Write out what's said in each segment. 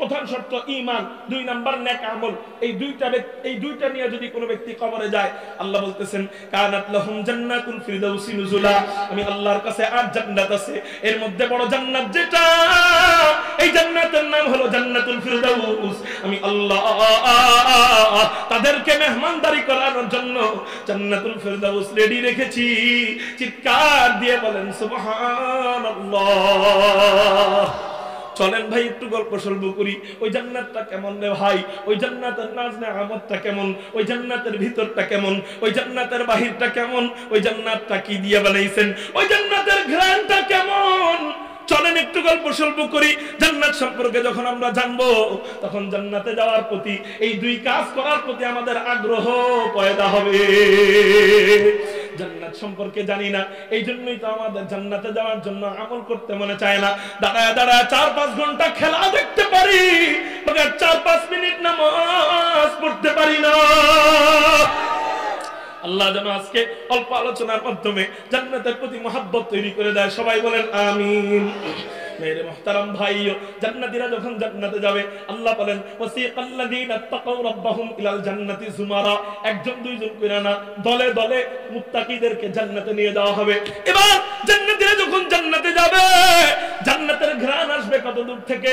প্রধান শর্ত ঈমান, 2 নাম্বার নেক আমল। এই দুইটা নিয়ে যদি কোনো ব্যক্তি কবরে যায়, আল্লাহ বলতেছেন কানাত লাহুম জান্নাতুল ফিরদাউসি নুজুলা, আমি আল্লাহর কাছে 8 জান্নাত আছে, এর মধ্যে বড় জান্নাত যেটা, এই জান্নাতের নাম হলো জান্নাতুল ফিরদাউস। আমি আল্লাহ তাদেরকে মেহমানদারি করানোর জন্য জান্নাতুল ফিরদাউস রেডি রেখেছি। চিৎকার দিয়ে বলেন সুবহানাল্লাহ। চলেন ভাই একটু গল্প সল্প করি। ওই জান্নাতটা কেমন রে ভাই? ওই জান্নাতের নাজ নেয়ামতটা কেমন? ওই জান্নাতের ভিতরটা কেমন? ওই জান্নাতের বাহিরটা কেমন? ওই জান্নাতটা কি দিয়ে বানাইছেন? ওই জান্নাতের ঘ্রাণটা কেমন? চলেন একটু গল্প সল্প করি। জান্নাত সম্পর্কে যখন আমরা জানবো, তখন জান্নাতে যাওয়ার প্রতি, এই 2 কাজ করার প্রতি আমাদের আগ্রহ পয়দা হবে। জান্নাত সম্পর্কে জানি না, এই জন্যই তো আমাদের জান্নাতে যাওয়ার জন্য আমল করতে মনে চায় না। দাঁড়ায় দাঁড়ায় 4-5 ঘন্টা খেলা দেখতে পারি, মगर 4-5 মিনিট নামাজ পড়তে পারি না। আল্লাহ যেন আজকে অল্প আলোচনার মাধ্যমে জান্নাতের প্রতি মহব্বত তৈরি করে দেয়। সবাই বলেন আমিন। মেরে মুহতারাম ভাইও, জান্নাতীরা যখন জান্নাতে যাবে, আল্লাহ বলেন ওয়াসিকাল্লাযীনা তাকাউ রাব্বাহুম ইলাল জান্নাতি যুমারা, 1-2 জন করে না, দলে দলে মুত্তাকিদেরকে জান্নাতে নিয়ে যাওয়া হবে। এবার জান্নাতীরা যখন জান্নাতে যাবে, জান্নাতের ঘ্রাণ আসবে কত দূর থেকে?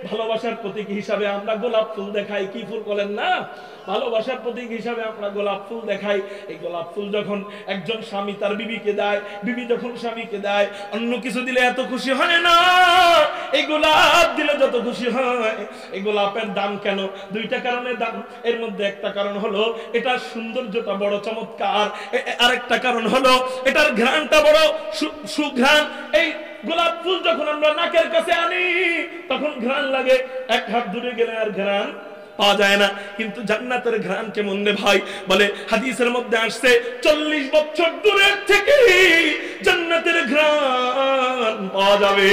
ভালোবাসার প্রতীক হিসাবে আমরা গোলাপ ফুল দেখাই। কি ফুল বলেন না? ভালোবাসার প্রতীক হিসাবে আমরা গোলাপ ফুল দেখাই। এই গোলাপ ফুল যখন একজন স্বামী তার বিবিকে দেয়, বিবি যখন স্বামীকে দেয়, অন্য কিছু দিলে এত খুশি হয় না, এই গোলাপ দিলে যত খুশি হয়। এই গোলাপের দাম কেন? 2টা কারণে দাম। এর মধ্যে একটা কারণ হলো এটার সৌন্দর্যটা বড় চমৎকার, আরেকটা কারণ হলো এটার ঘ্রাণটা বড় সুঘ্রাণ। এই গোলাপ ফুল যখন আমরা নাকের কাছে আনি, তখন ঘ্রাণ লাগে, 1 হাত দূরে গেলে আর ঘ্রাণ পাওয়া যায় না। কিন্তু জান্নাতের ঘ্রাণ কেমন রে ভাই? বলে হাদিসের মধ্যে আসছে 40 বছর দূরের থেকে জান্নাতের ঘ্রাণ পাওয়া যাবে।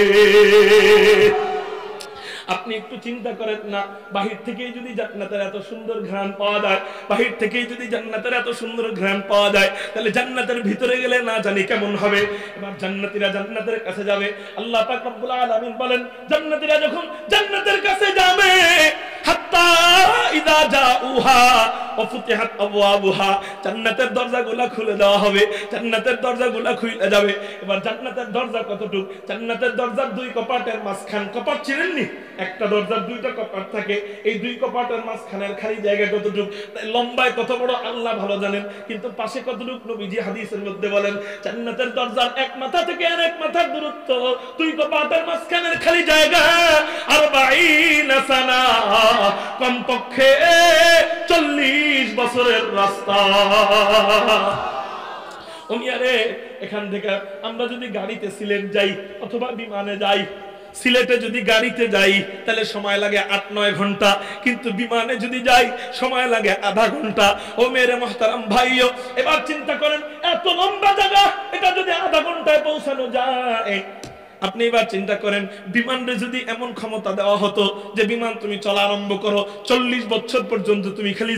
আপনি একটু চিন্তা করেন না, বাহির থেকেই যদি জান্নাতের এত সুন্দর ঘ্রাণ পাওয়া যায়, বাহির থেকেই যদি জান্নাতের এত সুন্দর ঘ্রাণ পাওয়া যায়, তাহলে জান্নাতের ভিতরে গেলে না জানি কেমন হবে। এবার জান্নাতীরা জান্নাতের কাছে যাবে। আল্লাহ পাক রব্বুল আলামিন বলেন, জান্নাতীরা যখন জান্নাতের কাছে যাবে, হাত্তা ইযা জাউহা ওয়া ফুতিহাত আবওয়াবুহা, জান্নাতের দরজাগুলো খুলে দেওয়া হবে, জান্নাতের দরজাগুলো খুলে যাবে। এবার জান্নাতের দরজা কতটুক? জান্নাতের দরজার 2 কপাটের মাঝখান, কপাট চিনেননি? একটা দরজার 2টা কপাট থাকে, এই 2 কপাটের মাঝখানের খালি জায়গা কতটুক? লম্বায় কত বড় আল্লাহ ভালো জানেন, কিন্তু পাশে কতটুক নবীজি হাদিসের মধ্যে বলেন, জান্নাতের দরজার এক মাথা থেকে আরেক মাথার দূরত্ব, 2 কপাটের মাঝখানের খালি জায়গা 40 সানা, কমপক্ষে 40 বছরের রাস্তা। ওমিয়ারে, এখান থেকে আমরা যদি গাড়িতে সিলেট যাই অথবা বিমানে যাই, সিলেটে যদি গাড়িতে যাই তাহলে সময় লাগে 8-9 ঘন্টা, কিন্তু বিমানে যদি যাই সময় লাগে আধা ঘন্টা। ও মেরে মুহতারাম ভাইও, এবার চিন্তা করেন, এত লম্বা জায়গা, এটা যদি আধা ঘন্টায় পৌঁছানো যায়, আপনি এবার চিন্তা করেন, বিমানে যদি এমন ক্ষমতা দেওয়া হতো যে বিমান তুমি চলা আরম্ভ করো, 40 বছর পর্যন্ত তুমি খালি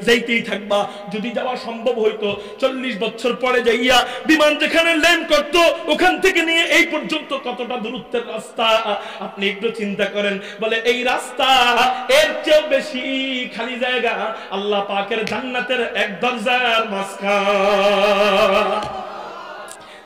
যাইতেই থাকবা। যদি যাওয়া সম্ভব হইতো, 40 বছর পরে যাইয়া বিমান যেখানে ল্যান্ড করত, ওখান থেকে নিয়ে এই পর্যন্ত কতটা দূরত্বের রাস্তা আপনি একটু চিন্তা করেন। বলে এই রাস্তা এর চেয়েও বেশি খালি জায়গা আল্লাহ পাকের জান্নাতের 1 দরজার মাঝখান।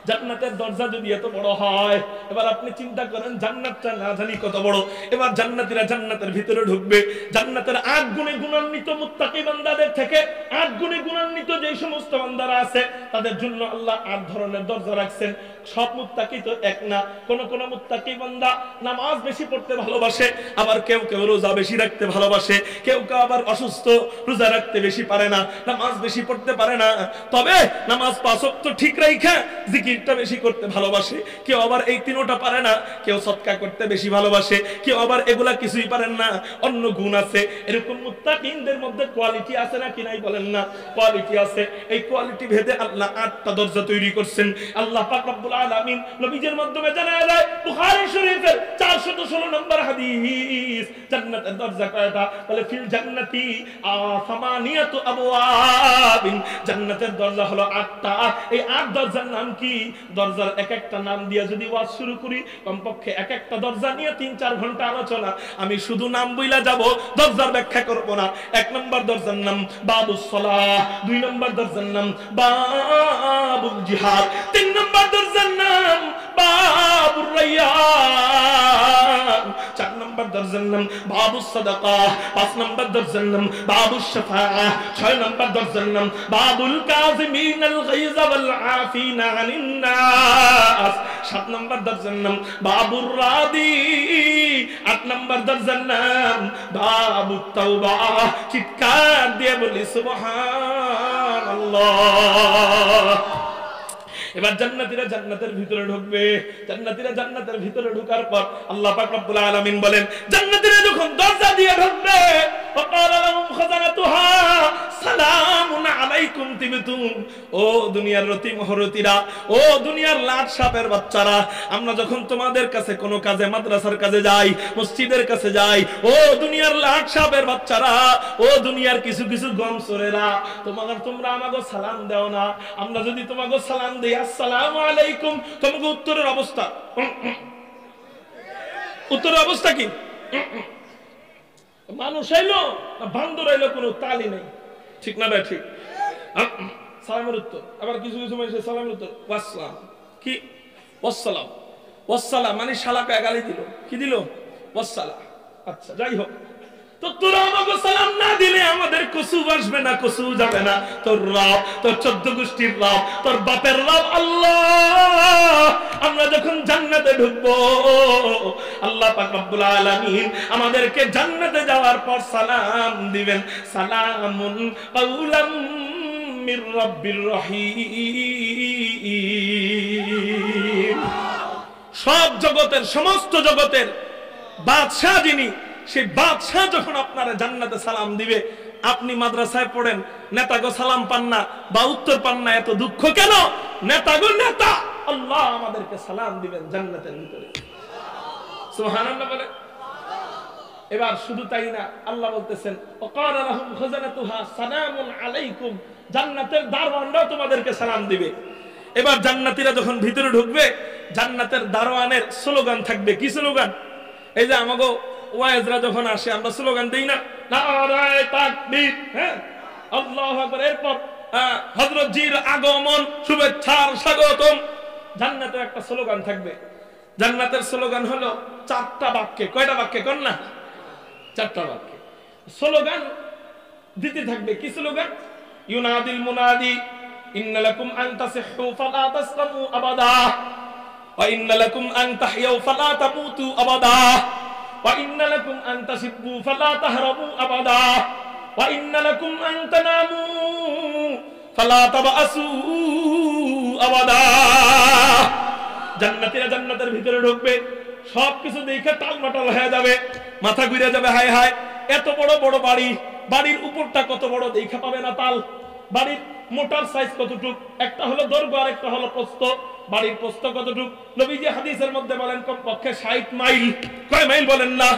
জান্নাতের দরজা যদি এত বড় হয়, এবার আপনি চিন্তা করেন জান্নাতটা না জানি কত বড়। এবার জান্নাতীরা জান্নাতের ভিতরে ঢুকবে। জান্নাতের 8 গুণে গুণান্বিত মুত্তাকি বান্দাদের থেকে 8 গুণে গুণান্বিত যে সমস্ত বান্দারা আছে, তাদের জন্য আল্লাহ 8 ধরনের দরজা রাখছেন। সব মুত্তাকি তো এক না, কোন কোন মুত্তাকি বান্দা নামাজ বেশি পড়তে ভালোবাসে, আবার কেউ কেউ রোজা বেশি রাখতে ভালোবাসে, কেউ কেউ আবার অসুস্থ, রোজা রাখতে বেশি পারে না, নামাজ বেশি পড়তে পারে না, তবে নামাজ 5 ওয়াক্ত ঠিক রাখা জিকিরটা বেশি করতে ভালোবাসে। কেউ আবার এই 3টা পারে না, কেউ সদকা করতে বেশি ভালোবাসে, কেউ আবার এগুলা কিছুই পারেন না, অন্য গুণ আছে। এরকম মুত্তাকিনদের মধ্যে কোয়ালিটি আছে নাকি নাই বলেন না? কোয়ালিটি আছে। এই কোয়ালিটি ভেদে আল্লাহ 8টা দরজা তৈরি করছেন। আল্লাহ পাক রব্বুল রব্বুল আলামিন নবীজির মাধ্যমে জানায় দেয় বুখারী শরীফের 416 নম্বর হাদিস, জান্নাতের দরজা কয়টা? বলে ফিল জান্নাতি সামানিয়াতু আবওয়াবিন, জান্নাতের দরজা হলো 8টা। এই 8 দরজার নাম কি? দরজার এক একটা নাম দিয়ে যদি ওয়াজ শুরু করি কমপক্ষে এক একটা দরজা নিয়ে 3-4 ঘন্টা আলোচনা। আমি শুধু নাম বইলা যাব, দরজার ব্যাখ্যা করব না। 1 নম্বর দরজার নাম বাবুস সালাহ, 2 নম্বর দরজার নাম বাবুল জিহাদ, 3 নম্বর দরজার নাম বাবুর রায়্যান, 4 নম্বর দরজার নাম বাবুস সাদাকা, 5 নম্বর দরজার নাম বাবুস শাফাআহ, 6 নম্বর দরজার নাম বাবুল কাযিমিনাল গায়জ ওয়াল আফিনা আনিন নাস, 7 নম্বর দরজার নাম বাবুর রাদি, 8 নম্বর দরজার নাম বাবুত তাওবা। চিৎকার দিয়ে বলি সুবহানাল্লাহ। এবার জান্নাতীরা জান্নাতের ভিতরে ঢুকবে। জান্নাতীরা জান্নাতের ভিতরে ঢোকার পর আল্লাহ পাক রব্বুল আলামিন বলেন, জান্নাতীরা যখন দরজা দিয়ে ঢুকবে ফাকালা লাহুম খাজানাতুহা সালামুন আলাইকুম তিবতুম। ও দুনিয়ার রতি মহরতিরা, ও দুনিয়ার লাট সাপের বাচ্চারা, আমরা যখন তোমাদের কাছে কোনো কাজে, মাদ্রাসার কাজে যাই, মসজিদের কাছে যাই, ও দুনিয়ার লাট সাপের বাচ্চারা, ও দুনিয়ার কিছু কিছু গমসরেরা, তোমরা আমাকে সালাম দাও না। আমরা যদি তোমাকে সালাম দেই আসসালামু আলাইকুম, তোমাকে উত্তরের অবস্থা কি? মানুষ আইলো না বান্দর আইলো, কোনো তালি নেই, ঠিক না? ঠিক সালামের উত্তর। আবার কিছু কিছু মানুষ সালামের উত্তর ওয়াসসালাম, কি ওয়াসসালাম? ওয়াসসালাম মানে শালাকে গালি দিল, কি দিল? ওয়াসসালাম। আচ্ছা যাই হোক, তো তোরা আমাকে সালাম না দিলে আমাদের কসু আসবে না, কসু যাবে না। তোর রব, তোর 14 গোষ্ঠীর রব, তোর বাপের রব আল্লাহ। আমরা যখন জান্নাতে ঢুকবো আল্লাহ পাক রব্বুল আলামিন আমাদেরকে জান্নাতে যাওয়ার পর সালাম দিবেন, সালামুন কাউলাম মির রাব্বির রহিম। সব জগতের, সমস্ত জগতের বাদশাহ যিনি, সেই বাদশাহ যখন আপনারা জান্নাতে সালাম দিবে, আপনি মাদ্রাসায় পড়েন, নেতাগো সালাম পান না বা উত্তর পান না, এত দুঃখ কেন? নেতাগো নেতা আল্লাহ আমাদেরকে সালাম দিবেন জান্নাতের ভিতরে। সুবহানাল্লাহ বলে। এবার শুধু তাই না, আল্লাহ বলতেছেন ওয়াকালা লাহুম খাজানাতুহা সালামুন আলাইকুম, জান্নাতের দারওয়ানরাও তোমাদেরকে সালাম দিবে। এবার জান্নাতীরা যখন ভিতরে ঢুকবে, জান্নাতের দারওয়ানের স্লোগান থাকবে। কি স্লোগান? এই যে আমাগো ওয়াইজরা যখন আসে আমরা স্লোগান দেই না, নারায়ে তাকবীর, হ্যাঁ, আল্লাহু আকবার, এরপর হযরত জির আগমন, শুভেচ্ছার স্বাগতম। জান্নাতের একটা স্লোগান থাকবে। জান্নাতের স্লোগান হলো 4টা বাক্যে। কয়টা বাক্যে কোন না? 4টা বাক্যে স্লোগান দিতে থাকবে। কি স্লোগান? ইউনাদিল মুনাদি ইন্না লাকুম আন তাসিহু ফালা তাসলামু আবাদা ওয়া ইন্না লাকুম আন তাহইয়াউ ফালা তামুতু আবাদা ওয়া ইন্না লাকুম আন তাসিবু ফালা তাহরাবু আবাদা ওয়া ইন্না লাকুম আন তানামু ফালা তাবাসু আবাদা। জান্নাতীরা জান্নাতের ভিতরে ঢুকবে, সবকিছু দেখে টালমাটাল হয়ে যাবে, মাথা ঘুরে যাবে। হায় হায়, এত বড় বড় বাড়ি, বাড়ির উপরটা কত বড় দেখা পাবে না তাল। বাড়ির মোটার সাইজ কতটুক? একটা হলো দৈর্ঘ্য আর একটা হলো প্রস্থ। বাড়ির প্রস্থ কতটুক? নবীজি হাদিসের মধ্যে বলেন কমপক্ষে 60 মাইল। কয় মাইল বলেন না?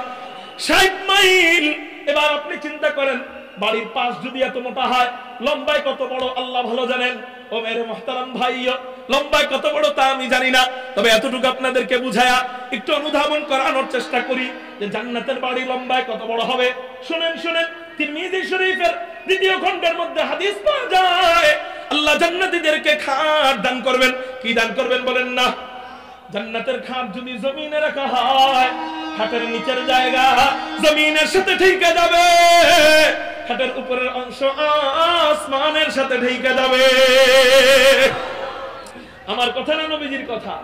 60 মাইল। এবার আপনি চিন্তা করেন, বাড়ির পাশ যদি এত মোটা হয়, লম্বায় কত বড় আল্লাহ ভালো জানেন। ও মেরে মুহতারাম ভাইও, লম্বায় কত বড় তা আমি জানি না, তবে এতটুকু আপনাদেরকে বুঝায়া একটু অনুধাবন করানোর চেষ্টা করি যে জান্নাতের বাড়ি লম্বায় কত বড় হবে। শুনেন শুনেন, তিরমিজি শরীফের 2য় খণ্ডের মধ্যে হাদিস পাওয়া যায়, আল্লাহ জান্নাতীদেরকে খাট দান করবেন। কি দান করবেন বলেন না? জান্নাতের খাট যদি জমিনে রাখা হয়, খাটের নিচের জায়গা জমিনের সাথে ঠেকে যাবে, খাটের উপরের অংশ আসমানের সাথে ঠেকে যাবে। আমার কথা না নবীজির কথা?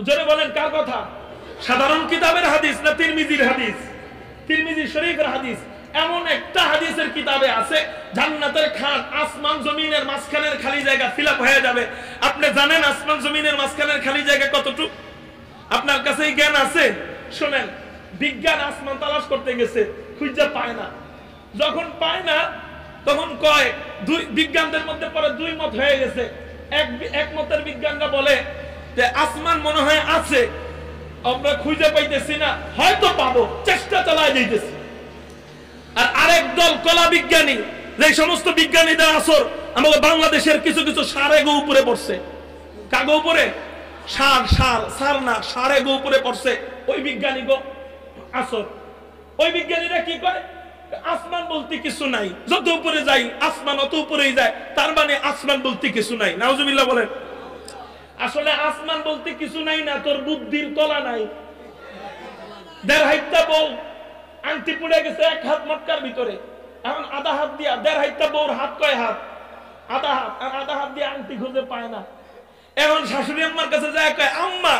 জোরে বলেন কার কথা? সাধারণ কিতাবের হাদিস না তিরমিজির হাদিস? তিরমিজি শরীফের হাদিস। এমন একটা হাদিসের কিতাবে আছে জান্নাতের খাট আসমান জমিনের মাঝখানের খালি জায়গা ফিল আপ হয়ে যাবে। আপনি জানেন আসমান জমিনের মাঝখানের খালি জায়গা কতটুকু? আপনার কাছে জ্ঞান আছে? শুনেন, বিজ্ঞান আসমান তালাশ করতে গেছে, খুঁজে পায় না। যখন পায় না তখন কয়, দুই বিজ্ঞানদের মধ্যে পরে 2 মত হয়ে গেছে। এক মতের বিজ্ঞানরা বলে যে আসমান মনে হয় আছে, আমরা খুঁজে পাইতেছি না, হয়তো পাবো, চেষ্টা চালায় যাইতেছি। আর আরেক দল কলা বিজ্ঞানী, যে সমস্ত বিজ্ঞানীদের আসর আমাদের বাংলাদেশের কিছু কিছু সারে গো উপরে পড়ছে। কাগো উপরে সার না, সারে গো উপরে পড়ছে। ওই বিজ্ঞানী গো আসর, ওই বিজ্ঞানীরা কি করে, আসমান বলতে কিছু নাই, যত উপরে যাই আসমান অত উপরেই যায়, তার মানে আসমান বলতে কিছু নাই। নাউজুবিল্লাহ বলেন। আসলে আসমান বলতে কিছু নাই না, তোর বুদ্ধির তলা নাই। 1.5 হাইতা বউ আংটি পুড়ে গেছে 1 হাত মটকার ভিতরে, এখন আধা হাত দিয়া 1.5 হাইতা বউর হাত কয় হাত, আধা হাত, আর আধা হাত দিয়ে আংটি খুঁজে পায় না। এখন শাশুড়ি আম্মার কাছে যায়, কয় আম্মা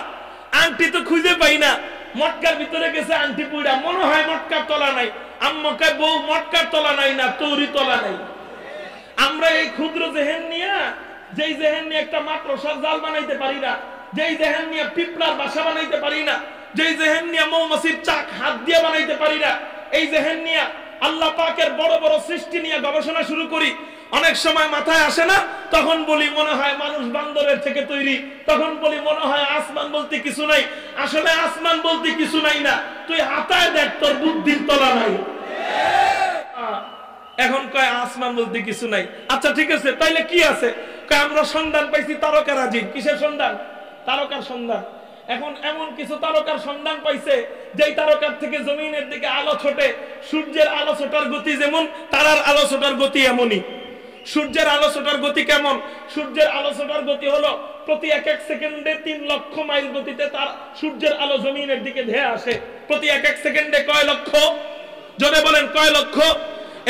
আংটি তো খুঁজে পাই না, মটকার ভিতরে গেছে আংটি পুড়া, মনে হয় মটকার তলা নাই। আম্মা কয় বউ মটকার তলা নাই না, তোরই তলা নাই। আমরা এই ক্ষুদ্র জেহেন নিয়ে, যেই জেহেন নিয়ে একটা মাকড়সার জাল বানাইতে পারি না, যেই জেহেন নিয়ে পিঁপড়ার বাসা বানাইতে পারি না, যেই জেহেন নিয়ে মৌমাছির চাক হাত দিয়ে বানাইতে পারি না, এই জেহেন নিয়ে আল্লাহ পাকের বড় বড় সৃষ্টি নিয়ে গবেষণা শুরু করি, অনেক সময় মাথায় আসে না, তখন বলি মনে হয় মানুষ বান্দরের থেকে তৈরি, তখন বলি মনে হয় আসমান বলতে কিছু নাই। আসলে আসমান বলতে কিছু নাই না, তুই হাতায় দেখ, তোর বুদ্ধির তলা নাই। এখন কয় আসমান বলতে কিছু নাই। আচ্ছা ঠিক আছে, তাইলে কি আছে? কয় আমরা সন্ধান পাইছি তারকারাজির। কিসের সন্ধান? তারকার সন্ধান। এখন এমন কিছু তারকার সন্ধান পাইছে, যেই তারকার থেকে জমিনের দিকে আলো ছোটে। সূর্যের আলো ছোটার গতি যেমন, তারার আলো ছোটার গতি এমনই। সূর্যের আলো ছোটার গতি কেমন? সূর্যের আলো ছোটার গতি হলো প্রতি 1 সেকেন্ডে 3 লক্ষ মাইল গতিতে তার সূর্যের আলো জমিনের দিকে ধেয়ে আসে। প্রতি 1 সেকেন্ডে কয় লক্ষ? জোরে বলেন কয় লক্ষ?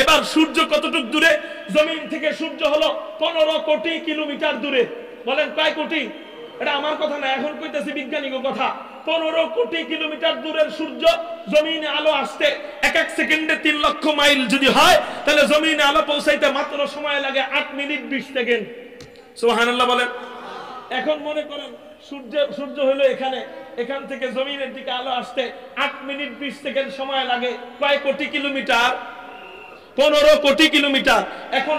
এবার সূর্য কতটুকু দূরে? জমিন থেকে সূর্য হলো 15 কোটি কিলোমিটার দূরে। বলেন কয় কোটি? এটা আমার কথা না, এখন কইতেছি বিজ্ঞানীর কথা। 15 কোটি কিলোমিটার দূরের সূর্য জমিনে আলো আসতে 1 সেকেন্ডে 3 লক্ষ মাইল যদি হয়, তাহলে জমিনে আলো পৌঁছাইতে মাত্র সময় লাগে 8 মিনিট 20 সেকেন্ড। সুবহানাল্লাহ বলেন। এখন মনে করেন সূর্য হলো এখানে, এখান থেকে জমিনের দিকে আলো আসতে 8 মিনিট 20 সেকেন্ড সময় লাগে। কয় কোটি কিলোমিটার? 15 কোটি কিলোমিটার। এখন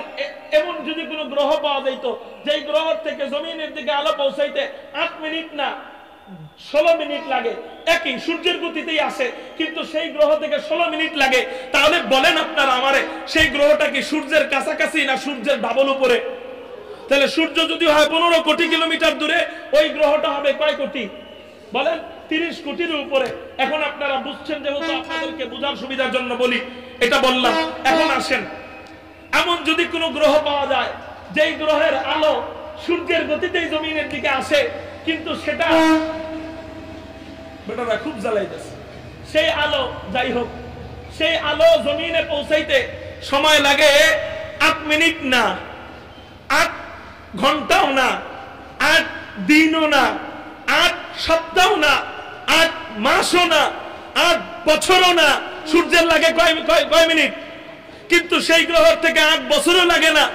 এমন যদি কোনো গ্রহ পাওয়া যেত, যেই গ্রহ থেকে জমিনের দিকে আলো পৌঁছাইতে 8 মিনিট না 16 মিনিট লাগে, একই সূর্যের গতিতেই আসে, কিন্তু সেই গ্রহ থেকে 16 মিনিট লাগে, তাহলে বলেন আপনারা আমারে, সেই গ্রহটা কি সূর্যের কাছাকাছি না সূর্যের ডাবল উপরে? তাহলে সূর্য যদি হয় 15 কোটি কিলোমিটার দূরে, ওই গ্রহটা হবে কয় কোটি? বলেন 30 কোটির উপরে। এখন আপনারা বুঝছেন, যেহেতু আপনাদেরকে বোঝার সুবিধার জন্য বলি, এটা বললাম। এখন আসেন, এমন যদি কোনো গ্রহ পাওয়া যায়, যেই গ্রহের আলো সূর্যের গতিতেই জমিনের দিকে আসে, কিন্তু সেটা বেটারা খুব জ্বালাইতেছে, সেই আলো, যাই হোক, সেই আলো জমিনে পৌঁছাইতে সময় লাগে 8 মিনিট না, 8 ঘন্টাও না, 8 দিনও না, 8 সপ্তাহ না, 8 মাসও না, 8 বছরও না। সূর্যের লাগে কয় মিনিট? কিন্তু সেই গ্রহ থেকে 8 বছরও লাগে না,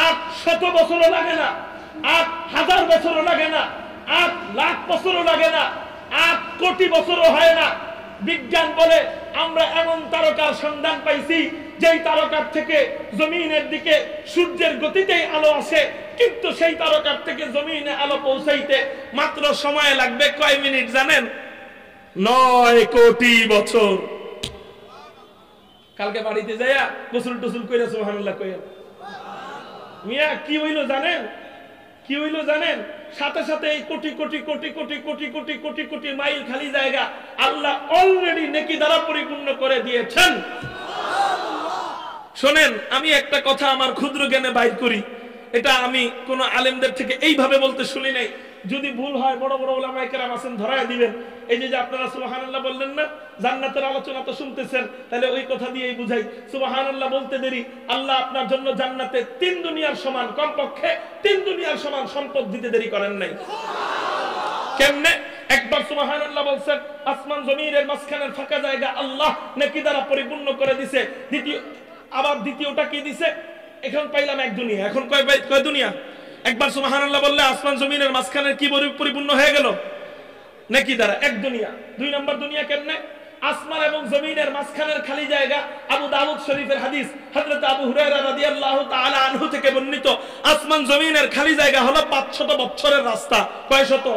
800 বছরও লাগে না, 8,000 বছরও লাগে না, 8 লাখ বছরও লাগে না, 8 কোটি বছরও হয় না। বিজ্ঞান বলে আমরা এমন তারকার সন্ধান পাইছি, যেই তারকার থেকে জমিনের দিকে সূর্যের গতিতেই আলো আসে, কিন্তু সেই তারকার থেকে জমিনে আলো পৌঁছাইতে মাত্র সময় লাগবে কয় মিনিট জানেন? 9 কোটি বছর। কালকে বাড়িতে যাইয়া গোসল টসুল কইরা সুবহানাল্লাহ কইয়া, মিয়া কি হইলো জানেন? কি হইলো জানেন? সাথে সাথে এই কোটি কোটি কোটি কোটি কোটি কোটি কোটি কোটি মাইল খালি জায়গা আল্লাহ অলরেডি নেকি দ্বারা পরিপূর্ণ করে দিয়েছেন। শোনেন, আমি একটা কথা আমার ক্ষুদ্র জ্ঞানে বাইর করি, এটা আমি কোন আলেমদের থেকে এইভাবে বলতে শুনি নাই। যদি ভুল হয় বড় বড় উলামায়ে কেরাম আছেন, ধরায় দিবেন। এই যে আপনারা সুবহানাল্লাহ বললেন না, জান্নাতের আলোচনা তো শুনতেছেন, তাহলে ওই কথা দিয়েই বুঝাই। সুবহানাল্লাহ বলতে দেরি, আল্লাহ আপনার জন্য জান্নাতে 3 দুনিয়ার সমান, কমপক্ষে 3 দুনিয়ার সমান সম্পদ দিতে দেরি করেন নাই। কেমনে? একবার সুবহানাল্লাহ বলছেন, আসমান জমিনের মাঝখানের ফাঁকা জায়গা আল্লাহ নেকি দ্বারা পরিপূর্ণ করে দিয়েছে। দ্বিতীয়টা কি দিছে? এখন পাইলাম 1 দুনিয়া, এখন কয় দুনিয়া? একবার সুবহানাল্লাহ বললে আসমান জমিনের মাঝখানের কি পরিপূর্ণ হয়ে গেল? নেকি দ্বারা 1 দুনিয়া। 2 নম্বর দুনিয়া কেমনে? আসমান এবং জমিনের মাঝখানের খালি জায়গা। আবু দাউদ শরীফের হাদিস, হযরত আবু হুরায়রা রাদিয়াল্লাহু তাআলা আনহু থেকে বর্ণিত, আসমান জমিনের খালি জায়গা হলো 500 বছরের রাস্তা। কয় শত?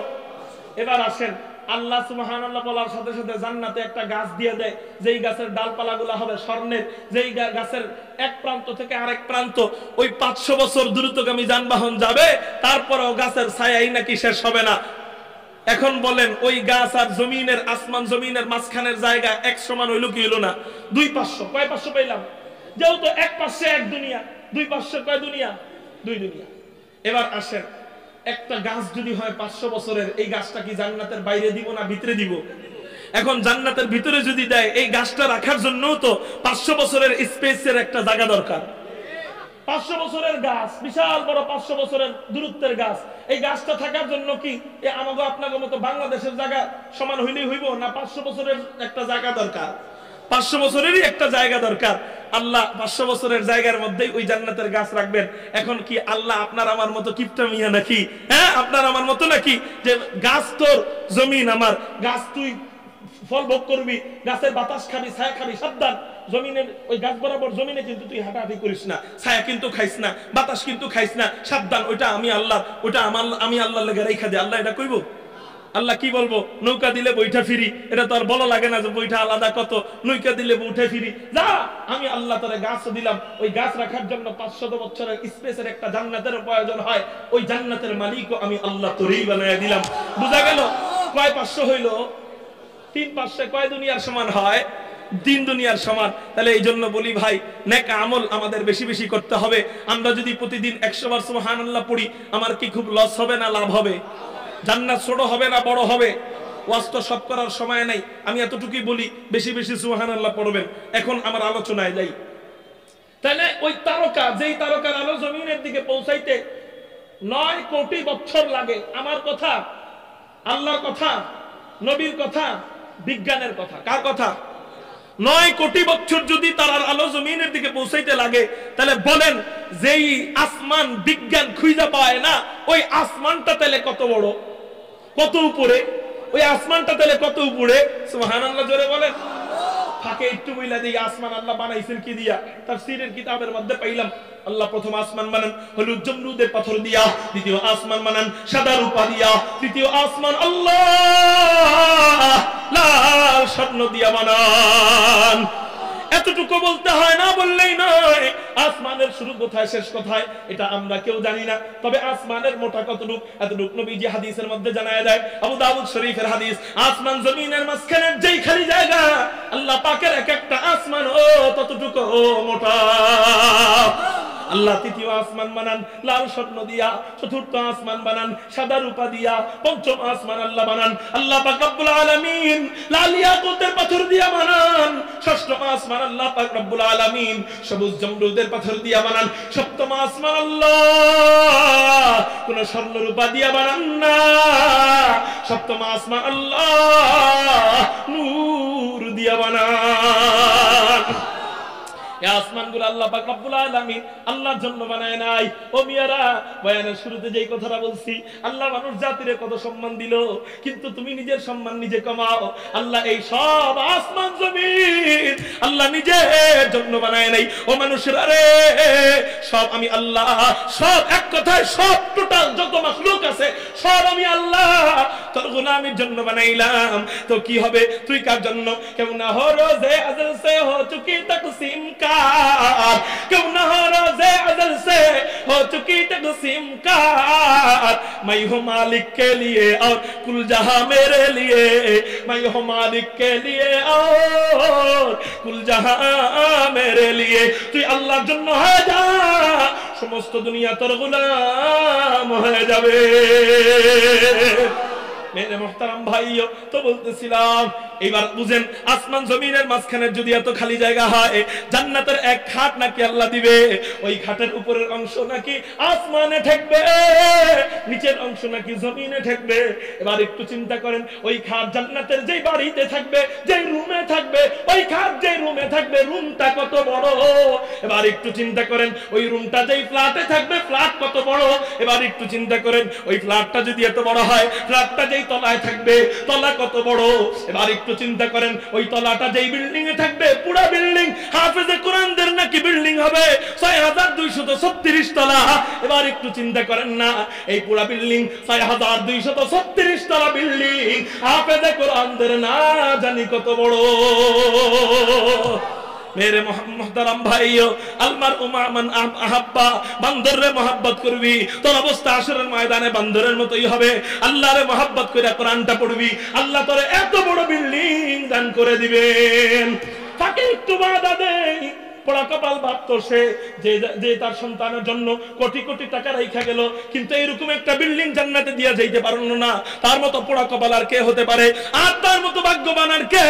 এবার আসেন, আল্লাহ সুবহানাল্লাহ বলার সাথে সাথে জান্নাতে একটা গাছ দিয়ে দেয়, যেই গাছের ডালপালাগুলো হবে স্বর্ণের, যেই গাছের এক প্রান্ত থেকে আরেক প্রান্ত ওই 500 বছর দ্রুতগামী যানবাহন যাবে, তারপরেও গাছের ছায়াই নাকি শেষ হবে না। এখন বলেন ওই গাছ আর জমিনের, আসমান জমিনের মাঝখানের জায়গা এক সমান হইল কি হইল না? 2-500। কয় 500 পাইলাম? যেহেতু এক পাশে এক দুনিয়া, 2 পাশে কয় দুনিয়া? 2 দুনিয়া। এবার আসেন, একটা গাছ যদি হয় 500 বছরের, এই গাছটা কি জান্নাতের বাইরে দিব না ভিতরে দিব? এখন জান্নাতের ভিতরে যদি দেয়, এই গাছটা রাখার জন্য তো 500 বছরের স্পেসের একটা জায়গা দরকার। 500 বছরের গাছ, বিশাল বড় 500 বছরের দূরত্বের গাছ, এই গাছটা থাকার জন্য কি আমাকে আপনাদের মতো বাংলাদেশের জায়গা সমান হইলেই হইব না? 500 বছরের একটা জায়গা দরকার, 500 বছরেরই একটা জায়গা দরকার। আল্লাহ 500 বছরের জায়গার মধ্যেই ওই জান্নাতের গাছ রাখবেন। এখন কি আল্লাহ আপনার আমার মতো কিপটা মিয়া নাকি? হ্যাঁ, আপনার আমার মতো নাকি যে গাছ তোর, জমিন আমার, গাছ তুই ফল ভোগ করবি, গাছের বাতাস খাবি, ছায়া খাবি, সাবধান। জমিনের ওই গাছ বরাবর জমিনে কিন্তু তুই হাঁটাহাঁটি করিস না, ছায়া কিন্তু খাইস না, বাতাস কিন্তু খাইস না, সাবধান, ওইটা আমি আল্লাহ, ওইটা আমার, আমি আল্লাহর লেগে রেখা দে। আল্লাহ এটা কইব? আল্লাহ কি বলবো? নৌকা দিলে বইটা ফিরি, এটা তো আর বলা লাগে না যে বইটা আলাদা কত, নৌকা দিলে বইটা ফিরি। যা, আমি আল্লাহ তোরে গাছ দিলাম, ওই গাছ রাখার জন্য 500 বছরের স্পেসের একটা জান্নাতের প্রয়োজন হয়, ওই জান্নাতের মালিকও আমি আল্লাহ তোরেই বানায় দিলাম। বুঝা গেল? কয় 500 হইল? 3-500 কয় দুনিয়ার সমান হয়? 3 দুনিয়ার সমান। তাহলে এই জন্য বলি ভাই, নেক আমল আমাদের বেশি বেশি করতে হবে। আমরা যদি প্রতিদিন 100 বার সুবহানাল্লাহ পড়ি, আমার কি খুব লস হবে না লাভ হবে? জান্নাত ছোট হবে না বড় হবে? ওয়াজ তো সব করার সময় নাই, আমি এতটুকুই বলি, বেশি বেশি সুবহানাল্লাহ পড়বেন। এখন আমার আলোচনায় যাই। তাহলে ওই তারকা, যেই তারকার আলো জমিনের দিকে পৌঁছাইতে 9 কোটি বছর লাগে। আমার কথা, আল্লাহর কথা, নবীর কথা, বিজ্ঞানের কথা? কার কথা? 9 কোটি বছর যদি তারার আলো জমিনের দিকে পৌঁছাইতে লাগে, তাহলে বলেন যেই আসমান বিজ্ঞান খুঁজে পায় না, ওই আসমানটা তাহলে কত বড়, কত উপরে? ওই আসমানটা তাহলে কত উপরে? সুবহানাল্লাহ জোরে বলেন। ফাঁকে একটু বইলা দিই, আসমান আল্লাহ বানাইছেন কি দিয়া? তাফসীরের কিতাবের মধ্যে পাইলাম, আল্লাহ প্রথম আসমান বানান হলুদ জমরুদের পাথর দিয়া, দ্বিতীয় আসমান বানান সাদা রূপা দিয়া, তৃতীয় আসমান আল্লাহ লাল স্বর্ণ দিয়া বানান। এতটুকু বলতে হয় না, বললেই নয়। আসমানের শুরু কোথায়, শেষ কোথায়, এটা আমরা কেউ জানি না। তবে আসমানের মোটা কতটুক, এতটুক নবীজি হাদিসের মধ্যে জানায় দেয়। আবু দাউদ শরীফের হাদিস, আসমান জমিনের মাঝখানে যেই খালি জায়গা, আল্লাহ পাকের এক একটা আসমান ও ততটুকু মোটা। আল্লাহ তৃতীয় আসমান বানান লাল স্বর্ণ দিয়া, চতুর্থ আসমান বানান সাদা রূপা দিয়া, পঞ্চম আসমান আল্লাহ বানান আল্লাহ পাক রব্বুল আলামিন লাল ইয়াকুতের পাথর দিয়া বানান, ষষ্ঠ আসমান আল্লাহ পাক রব্বুল আলামিন সবুজ জমরুদের পাথর দিয়া বানান, সপ্তম আসমান আল্লাহ কোন স্বর্ণ রূপা দিয়া বানান না, সপ্তম আসমান আল্লাহ নূর দিয়া বানান। আসমানগুলো আল্লাহ পাক রব্বুল আলামিন আল্লাহর জন্য বানায় নাই। ও মিয়ারা, বয়ানের শুরুতে যেই কথাটা বলছি, আল্লাহ মানুষ জাতিরে কত সম্মান দিল, কিন্তু তুমি নিজের সম্মান নিজে কমাও। আল্লাহ এই সব আসমান জমিন আল্লাহ নিজের জন্য বানায় নাই। ও মানুষেরা রে, সব আমি আল্লাহ, সব এক কথায় সব টোটাল যত মাখলুক আছে সব আমি আল্লাহ তোর গোলামির জন্য বানাইলাম। তো কি হবে? তুই কার জন্য? কেউ না হো রোজে আজল সে হো চুকি তকসিম কা, क्यों न हो रोज़े अज़ल से हो चुकी तक़सीम का, मैं हूँ मालिक के लिए और कुल जहां मेरे लिए, मैं हूँ मालिक के लिए और कुल जहां मेरे लिए। तू अल्लाहर জন্য হয়ে যা, সমস্ত দুনিয়া তোর গোলাম হয়ে যাবে। मेरे मोहतरम भाइयों, तो বলতেছিলাম এবার বুঝেন, আসমান জমিনের মাঝখানে যদি এত খালি জায়গা হয়, জান্নাতের এক খাট নাকি আল্লাহ দিবে, ওই খাটের উপরের অংশ নাকি আসমানে ঠেকবে, নিচের অংশ নাকি জমিনে ঠেকবে। এবার একটু চিন্তা করেন, ওই খাট জান্নাতের যেই বাড়িতে থাকবে, যেই রুমে থাকবে, ওই খাট যেই রুমে থাকবে, রুমটা কত বড়। এবার একটু চিন্তা করেন, ওই রুমটা যেই ফ্ল্যাটে থাকবে, ফ্ল্যাট কত বড়। এবার একটু চিন্তা করেন, ওই ফ্ল্যাটটা যদি এত বড় হয়, ফ্ল্যাটটা যেই তলায় থাকবে, তলা কত বড়। এবার একটু চিন্তা করেন, ওই তলাটা যেই বিল্ডিং এ থাকবে, পুরো বিল্ডিং হাফেজে কোরআনদের নাকি বিল্ডিং হবে। হবে ৬২৩৬ তলা। এবার একটু চিন্তা করেন না, এই পুরা বিল্ডিং ৬২৩৬ তলা বিল্ডিং, হাফেজে কোরআনদের না জানি কত বড়। मेरे मोहतरम भाइयों, अलमर उमान अहब्बा, बंदरे मोहब्बत करबी তোর অবস্থা আসরের ময়দানে বান্দরের মতোই হবে। আল্লাহরে মোহব্বত করে কোরআনটা পড়বি, আল্লাহ তোর এত বড় বিল্ডিং দান করে দিবেন। তাকে একটু বাধা দেই, পোড়া কপাল ভাবতো সে যে তার সন্তানের জন্য কোটি কোটি টাকা রাইখা গেল, কিন্তু এইরকম একটা বিল্ডিং জান্নাতে দিয়া যাইতে পারলো না। তার মতো পোড়া কপাল আর কে হতে পারে? আর তার মতো ভাগ্যবান আর কে,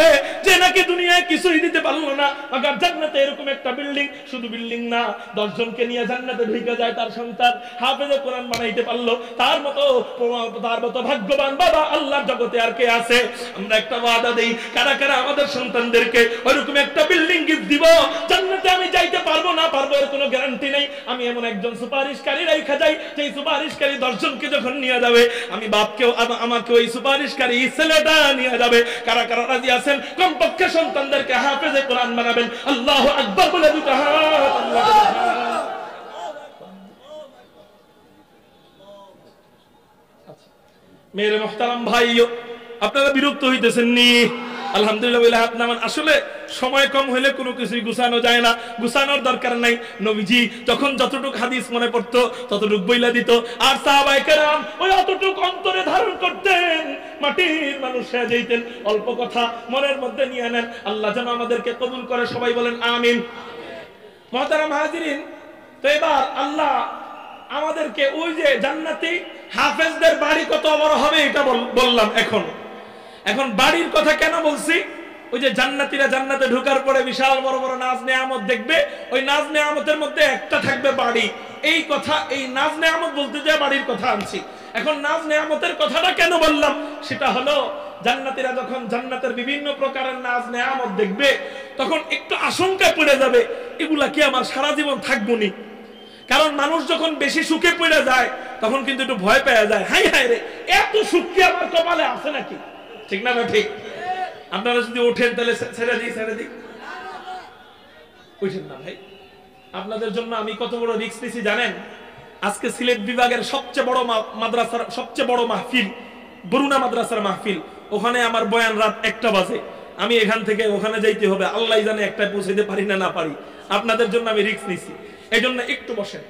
যে নাকি দুনিয়ায় কিছুই দিতে পারলো না, আবার জান্নাতে এরকম একটা বিল্ডিং, শুধু বিল্ডিং না 10 জনকে নিয়ে জান্নাতে ঢুকে যায় তার সন্তান, হাফেজে কোরআন বানাইতে পারলো। তার মতো ভাগ্যবান বাবা আল্লাহর জগতে আর কে আছে? আমরা একটা ওয়াদা দেই, কারা কারা আমাদের সন্তানদেরকে ওইরকম একটা বিল্ডিং গিফট দিব? জান্নাত আমি যাইতে পারবো না পারবো এর কোনো গ্যারান্টি নেই। আমি এমন একজন সুপারিশকারী রাইখা যাই, যে সুপারিশকারী 10 জনকে যখন নিয়ে যাবে, আমি বাপকেও আমাকে ওই সুপারিশকারী ছেলেটা নিয়ে যাবে। কারা কারা রাজি আছেন কমপক্ষে সন্তানদেরকে হাফেজে কোরআন বানাবেন? আল্লাহু আকবার বলে দুটো হাত আল্লাহ। মেরে মুহতারাম ভাইও, আপনারা বিরক্ত হইতেছেন নি? আলহামদুলিল্লাহ হাত নামান। আসলে সময় কম হইলে কোনো কিছুই গুছানো যায় না, গুছানোর দরকার নাই। নবীজি যখন যতটুকু হাদিস মনে পড়তো ততটুকু বইলা দিত, আর সাহাবায়ে কেরাম ওই অতটুকু অন্তরে ধারণ করতেন। মাটির মানুষ হয়ে যাইতেন, অল্প কথা মনের মধ্যে নিয়ে নেন। আল্লাহ যেন আমাদেরকে কবুল করে, সবাই বলেন আমিন। মুহতারাম হাজিরিন, তো এবার আল্লাহ আমাদেরকে ওই যে জান্নাতি হাফেজদের বাড়ি কত বড় হবে এটা বললাম। এখন বাড়ির কথা কেন বলছি? ওই যে জান্নাতীরা জান্নাতে ঢোকার পরে বিশাল বড় বড় নাজ নেয়ামত দেখবে, ওই নাজ নেয়ামতের মধ্যে একটা থাকবে বাড়ি। এই কথা, এই নাজ নেয়ামত বলতে যে বাড়ির কথা আনছি। এখন নাজ নেয়ামতের কথাটা কেন বললাম? সেটা হলো জান্নাতীরা যখন জান্নাতের বিভিন্ন প্রকারের নাজ নেয়ামত দেখবে, তখন একটু আশঙ্কা পড়ে যাবে, এগুলা কি আমার সারা জীবন থাকবো নি? কারণ মানুষ যখন বেশি সুখে পড়ে যায় তখন কিন্তু একটু ভয় পেয়ে যায়, হাই হাই রে, এত সুখ কি আমার কপালে আছে নাকি? ঠিক না ভাই? ঠিক। আপনারা যদি ওঠেন তাহলে ছেড়ে দিই উঠেন না ভাই। আপনাদের জন্য আমি কত বড় রিস্ক নিছি জানেন? আজকে সিলেট বিভাগের সবচেয়ে বড় মাদ্রাসার সবচেয়ে বড় মাহফিল, বরুণা মাদ্রাসার মাহফিল, ওখানে আমার বয়ান রাত 1টা বাজে। আমি এখান থেকে ওখানে যাইতে হবে, আল্লাহ জানে 1টায় পৌঁছাইতে পারি না পারি। আপনাদের জন্য আমি রিস্ক নিছি, এই জন্য একটু বসেন।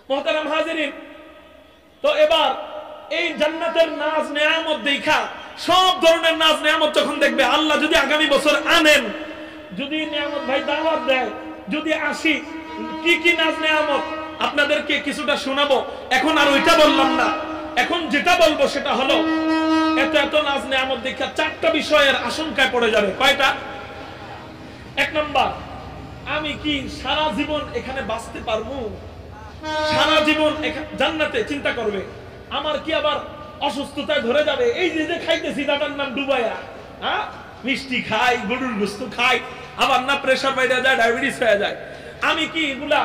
মুহতারাম হাজিরিন, তো এবার এই জান্নাতের নাজ নেয়ামত দেখা, সব ধরনের নাজ নেয়ামত যখন দেখবে, আল্লাহ যদি আগামী বছর আনেন, যদি নেয়ামত ভাই দাওয়াত দেয়, যদি আসি, কি কি নাজ নেয়ামত আপনাদেরকে কিছুটা শোনাবো। এখন আর ওইটা বললাম না, এখন যেটা বলবো সেটা হলো এত এত নাজ নেয়ামত দেখা 4টা বিষয়ের আশঙ্কায় পড়ে যাবে। কয়টা? 1 নাম্বার, আমি কি সারা জীবন এখানে বাঁচতে পারবো? সারা জীবন জান্নাতে চিন্তা করবে, আমার কি আবার অসুস্থতায় ধরে যাবে? এই যে খাইতেছি দাদার নাম ডুবাইয়া, হ্যাঁ, মিষ্টি খাই, গরুর গোশত খাই, আবার না প্রেসার বাইরে যায়, ডায়াবেটিস হয়ে যায়, আমি কি এগুলা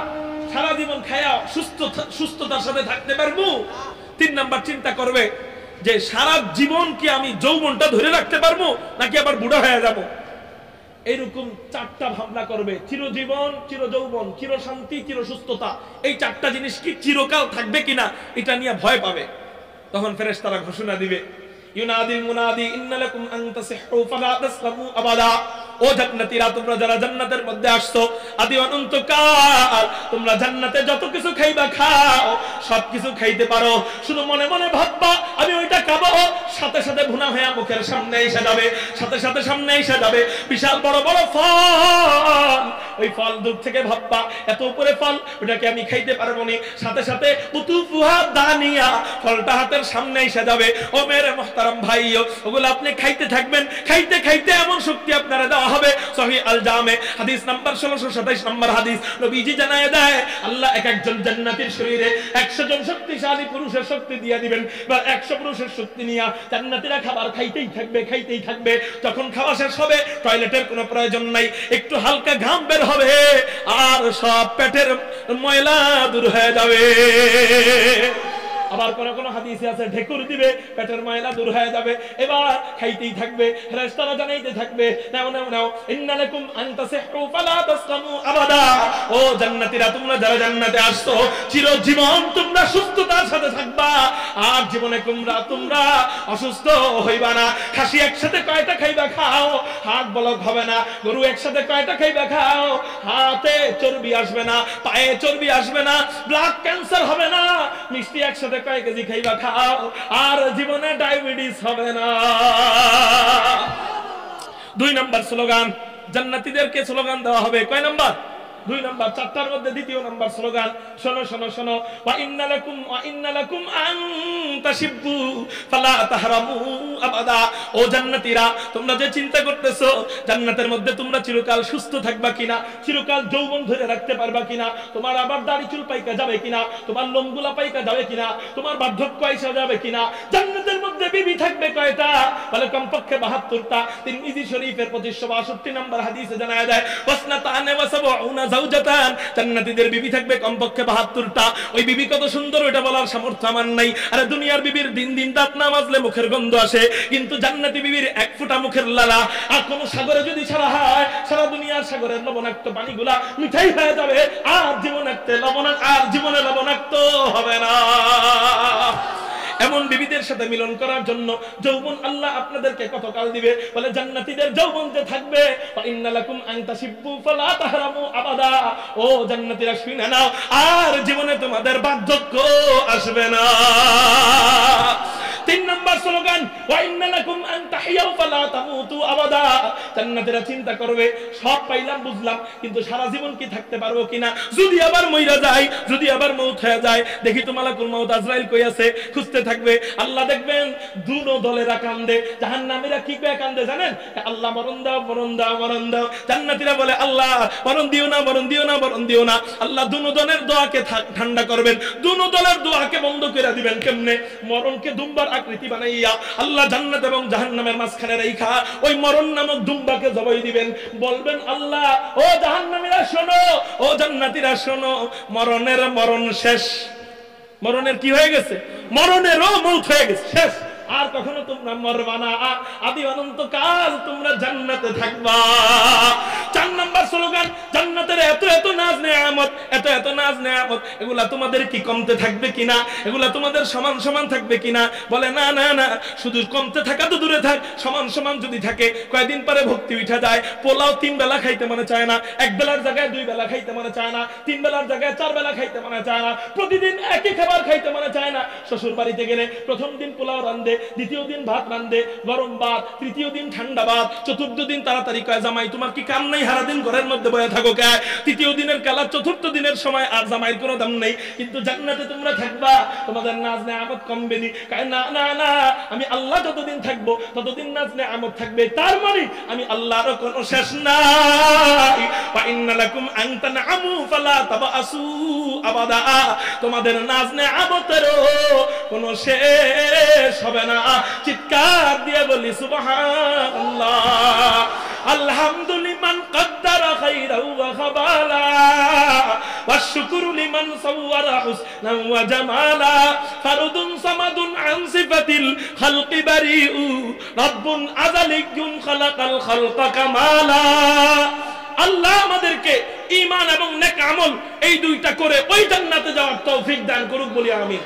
সারা জীবন খায়া সুস্থতার সাথে থাকতে পারবো? 3 নাম্বার চিন্তা করবে যে সারা জীবন কি আমি যৌবনটা ধরে রাখতে পারবো, নাকি আবার বুড়া হয়ে যাব? এইরকম 4টা ভাবনা করবে। চিরজীবন, চিরযৌবন, চিরশান্তি, চিরসুস্থতা, এই 4টা জিনিস কি চিরকাল থাকবে কিনা এটা নিয়ে ভয় পাবে। তখন ফেরেশতারা ঘোষণা দিবে, ইউনাদিল মুনাদি ইন্নালাকুম আন তাসিহু ফালা তাসলামু আবাদা। ও জান্নাতীরা, তোমরা যারা জান্নাতের মধ্যে আসছো আদি অনন্তকাল, তোমরা জান্নাতে যত কিছু খাইবা খাও, সব কিছু খাইতে পারো, শুধু মনে মনে ভাববা আমি ওইটা খাবো, সাথে সাথে ভুনা হয়ে মুখের সামনে এসে যাবে, সাথে সাথে সামনে এসে যাবে বিশাল বড় বড় ফল। ওই ফল দূর থেকে ভাববা এত উপরে ফল, ওটাকে আমি খাইতে পারবো না, সাথে সাথে উতুফুহা দানিয়া, ফলটা হাতের সামনে এসে যাবে। ও মেরে মুহতারাম ভাইও, ওগুলো আপনি খাইতে থাকবেন, খাইতে খাইতে এমন শক্তি আপনারা দেওয়া হবে। সহিহ আল জামে হাদিস নাম্বার 1627 নম্বর হাদিস, নবীজি জানায় দেয়, আল্লাহ এক একজন জান্নাতীর শরীরে 100 জন শক্তিশালী পুরুষের শক্তি দিয়ে দিবেন, বা 100 পুরুষের শক্তি নিয়ে জান্নাতীরা খাবার খাইতেই থাকবে, খাইতেই থাকবে। যখন খাওয়া শেষ হবে, টয়লেটের কোনো প্রয়োজন নাই, একটু হালকা ঘাম বের হবে, আর সব পেটের ময়লা দূর হয়ে যাবে। আবার কোন কোন হাদিসে আছে ঢেকুর দিবে, পেটের ময়লা দূর হয়ে যাবে, এবার খাইতেই থাকবে, ফেরেশতারা জানাইতে থাকবে নাও নাও নাও ইন্নালাকুম আনতাসিহু ফালা তাসকামু আবাদা। ও জান্নাতীরা, তোমরা যারা জান্নাতে আসছো চিরজীবন তোমরা সুস্থতার সাথে থাকবা, আর জীবনে তোমরা অসুস্থ হইবা না। খাসি একসাথে কয়টা খাইবা খাও, হাত বলক হবে না। গরু একসাথে কয়টা খাইবা খাও, হাতে চর্বি আসবে না, পায়ে চর্বি আসবে না, ব্লাড ক্যান্সার হবে না। মিষ্টি একসাথে কয় কেজি খাইবা খাও, আর জীবনে ডায়াবেটিস হবে না। 2 নম্বর স্লোগান, জান্নাতীদেরকে স্লোগান দেওয়া হবে। কয় নম্বর? 2 নম্বর। 4টার মধ্যে দ্বিতীয় নম্বর স্লোগান, শোনো শোনো শোনো, ওয়া ইন্নালাকুম আন তাশিব্বু ফালা তাহরামু আবাদা। ও জান্নাতীরা, তোমরা যে চিন্তা করতেছো জান্নাতের মধ্যে তোমরা চিরকাল সুস্থ থাকবা কিনা, চিরকাল যৌবন ধরে রাখতে পারবা কিনা, তোমার আবার দাড়ি চুল পাইকা যাবে কিনা, তোমার লোমগুলা পাইকা যাবে কিনা, তোমার বার্ধক্য আইসা যাবে কিনা, জান্নাতের মধ্যে বিবি থাকবে কয়টা? বলে কমপক্ষে 72টা। তিরমিজি শরীফের 2562 নম্বর হাদিসে জানা যায় ওয়াসনাতানে ওয়া সাবউনা জাওজাতান, জান্নাতীদের বিবি থাকবে কমপক্ষে 72টা। ওই বিবি কত সুন্দর ওটা বলার সামর্থ্য আমার নাই। আরে দুনিয়ার বিবির দিন দিন দাঁত না মাজলে মুখের গন্ধ আসে, কিন্তু জান্নাতি বিবির 1 ফোঁটা মুখের লালা আর কোন সাগরে যদি ছাড়া হয়, সারা দুনিয়ার সাগরের লবণাক্ত পানিগুলা মিঠাই হয়ে যাবে, আর জীবনে লবণাক্ত হবে না। এমন বিবিদের সাথে মিলন করার জন্য যৌবন আল্লাহ আপনাদেরকে কতকাল দিবে? বলে জান্নাতীদের যৌবন যে থাকবে, ইন্নালাকুম আন তাশিব্বু ফালা তাহরামু আবাদা। ও জান্নাতীরা শুনে নাও, আর জীবনে তোমাদের বার্ধক্য আসবে না। 3 নম্বর স্লোগান, ওয়া ইন্নালাকুম আন তাহিয়াউ ফালা তামুতু আবাদা। জান্নাতীরা চিন্তা করবে সব পাইলাম বুঝলাম, কিন্তু সারা জীবন কি থাকতে পারবো কিনা, যদি আবার মইরা যাই, যদি আবার মউত হয়ে যায়, দেখি তো মালাকুল মউত আজরাইল কই আছে, খুঁজতে থাকবে। আল্লাহ দেখবেন দুনো দলেরা কান্দে, জাহান্নামীরা কি কয়ে কান্দে জানেন? আল্লাহ মরণ দাও, মরণ দাও, মরণ দাও। জান্নাতীরা বলে আল্লাহ মরণ দিও না, মরণ দিও না, মরণ দিও না। আল্লাহ দুনো দলের দোয়াকে ঠান্ডা করবেন, দুনো দলের দোয়াকে বন্ধ করে দিবেন। কেমনে? মরণকে দুম্বার আকৃতি বানাইয়া আল্লাহ জান্নাত এবং জাহান্নামের মাঝখানে রাইখা ওই মরণ নামক দুম্বাকে জবাই দিবেন। বলবেন আল্লাহ, ও জাহান্নামীরা শোনো, ও জান্নাতীরা শোনো, মরণ শেষ। মরণের কি হয়ে গেছে? মরণেরও মৌত হয়ে গেছে, শেষ। আর কখনো তোমরা মরবা না, আদি অনন্তকাল তোমরা জান্নাতে থাকবা। 4 নম্বর স্লোগান, জান্নাতের এত এত নাজ নেয়ামত, এত এত নাজ নেয়ামত, এগুলা তোমাদের কি কমতে থাকবে কিনা? এগুলা তোমাদের সমান সমান থাকবে কিনা? বলে না না না, শুধু কমতে থাকা তো দূরে থাক, সমান সমান যদি থাকে কয়েকদিন পরে ভক্তি উঠা যায়। পোলাও 3 বেলা খাইতে মনে চায় না, 1 বেলার জায়গায় 2 বেলা খাইতে মনে চায় না, 3 বেলার জায়গায় 4 বেলা খাইতে মনে চায় না, প্রতিদিন একই খাবার খাইতে মনে চায় না। শ্বশুর বাড়িতে গেলে প্রথম দিন পোলাও রান্ধে, দ্বিতীয় দিন ভাত রান্ধে, গরম ভাত, তৃতীয় দিন ঠান্ডা ভাত, চতুর্থ দিন তাড়াতাড়ি কয় জামাই তোমার কি কাম নাই, সারা দিন ঘরের মধ্যে বসে থাকো কে? তৃতীয় দিনের কালা, চতুর্থ দিনের সময় আর জামাইয়ের কোনো দাম নেই। কিন্তু জান্নাতে তোমরা থাকবা, তোমাদের নাজ নেয়ামত কমবে নি। না না না, আমি আল্লাহ যতদিন থাকবো ততদিন নাজ নেয়ামত থাকবে। তার মানে আমি আল্লাহর কোনো শেষ নাই। ওয়া ইন্নালাকুম আন তানআমু ফালা তাবাসু আবাদা। তোমাদের নাজ নেয়ামতেরও কোনো শেষ হবে না। চিৎকার দিয়ে বলি সুবহানাল্লাহ। আলহামদুলিল্লাহ কদ্দারা খাইরাও ওয়া খাবালা ওয়া শুকরু লিমান সাওয়ারা হুসনান ওয়া জামালা ফারুদুন সামাদুন আন সিফাতিল খালকি বারিউ রাব্বুন আযালিয়ুন খালাকাল খালকা কামালা। আল্লাহ আমাদেরকে ঈমান এবং নেক আমল এই দুইটা করে ওই জান্নাতে যাওয়ার তৌফিক দান করুক, বলি আমিন।